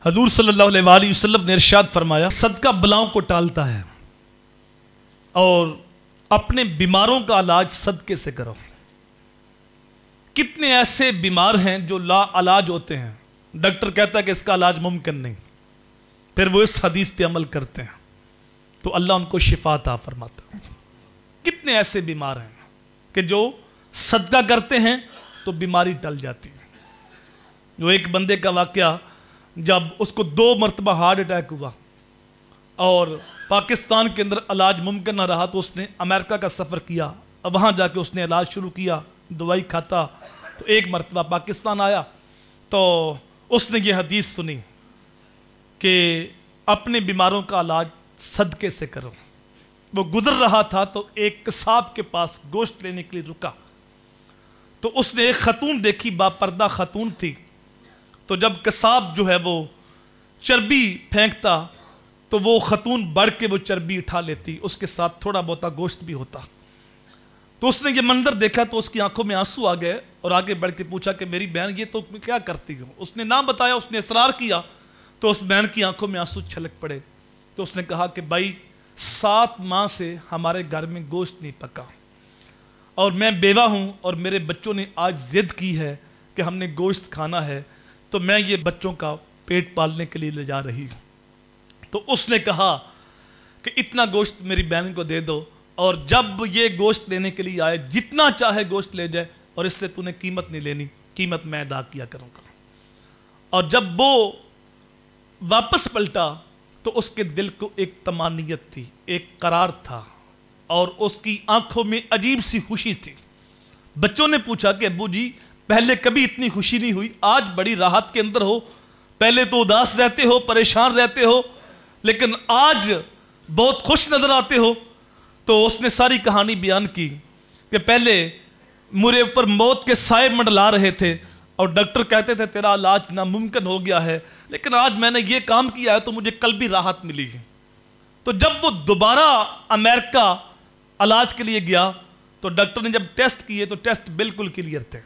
हजूर सल्लल्लाहु अलैहि वसल्लम ने इरशाद फरमाया, सदका बलाओं को टालता है और अपने बीमारों का इलाज सदके से करो। कितने ऐसे बीमार हैं जो ला इलाज होते हैं, डॉक्टर कहता है कि इसका इलाज मुमकिन नहीं, फिर वो इस हदीस पे अमल करते हैं तो अल्लाह उनको शिफा अता फरमाता है। कितने ऐसे बीमार हैं कि जो सदका करते हैं तो बीमारी टल जाती है। जो एक बंदे का वाकया, जब उसको 2 मरतबा हार्ट अटैक हुआ और पाकिस्तान के अंदर इलाज मुमकिन ना रहा तो उसने अमेरिका का सफ़र किया। अब वहाँ जाके उसने इलाज शुरू किया, दवाई खाता, तो एक मरतबा पाकिस्तान आया तो उसने ये हदीस सुनी कि अपने बीमारों का इलाज सदके से करो। वो गुजर रहा था तो एक कसाब के पास गोश्त लेने के लिए रुका तो उसने एक खतून देखी, बापर्दा खतून थी। तो जब कसाब जो है वो चर्बी फेंकता तो वो खतून बढ़ के वो चर्बी उठा लेती, उसके साथ थोड़ा बहुत गोश्त भी होता। तो उसने ये मंजर देखा तो उसकी आंखों में आंसू आ गए और आगे बढ़ के पूछा कि मेरी बहन ये तो क्या करती हो। उसने नाम बताया, उसने इसरार किया तो उस बहन की आंखों में आंसू छलक पड़े। तो उसने कहा कि भाई 7 माह से हमारे घर में गोश्त नहीं पका और मैं बेवा हूँ और मेरे बच्चों ने आज जिद की है कि हमने गोश्त खाना है, तो मैं ये बच्चों का पेट पालने के लिए ले जा रही हूँ। तो उसने कहा कि इतना गोश्त मेरी बहन को दे दो और जब ये गोश्त लेने के लिए आए जितना चाहे गोश्त ले जाए और इससे तूने कीमत नहीं लेनी, कीमत मैं अदा किया करूँगा। और जब वो वापस पलटा तो उसके दिल को एक तमानियत थी, एक करार था और उसकी आंखों में अजीब सी खुशी थी। बच्चों ने पूछा कि अब्बू जी पहले कभी इतनी खुशी नहीं हुई, आज बड़ी राहत के अंदर हो, पहले तो उदास रहते हो, परेशान रहते हो, लेकिन आज बहुत खुश नजर आते हो। तो उसने सारी कहानी बयान की कि पहले मुझे ऊपर मौत के साए मंडला रहे थे और डॉक्टर कहते थे तेरा इलाज नामुमकिन हो गया है, लेकिन आज मैंने ये काम किया है तो मुझे कल भी राहत मिली है। तो जब वो दोबारा अमेरिका इलाज के लिए गया तो डॉक्टर ने जब टेस्ट किए तो टेस्ट बिल्कुल क्लियर थे,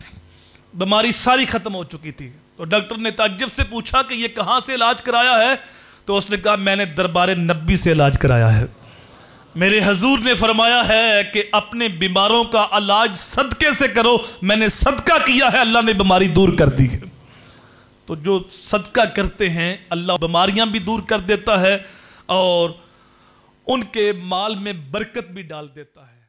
बीमारी सारी खत्म हो चुकी थी। तो डॉक्टर ने ताज्जुब से पूछा कि ये कहाँ से इलाज कराया है, तो उसने कहा मैंने दरबार नबी से इलाज कराया है। मेरे हजूर ने फरमाया है कि अपने बीमारों का इलाज सदके से करो, मैंने सदका किया है, अल्लाह ने बीमारी दूर कर दी है। तो जो सदका करते हैं अल्लाह बीमारियां भी दूर कर देता है और उनके माल में बरकत भी डाल देता है।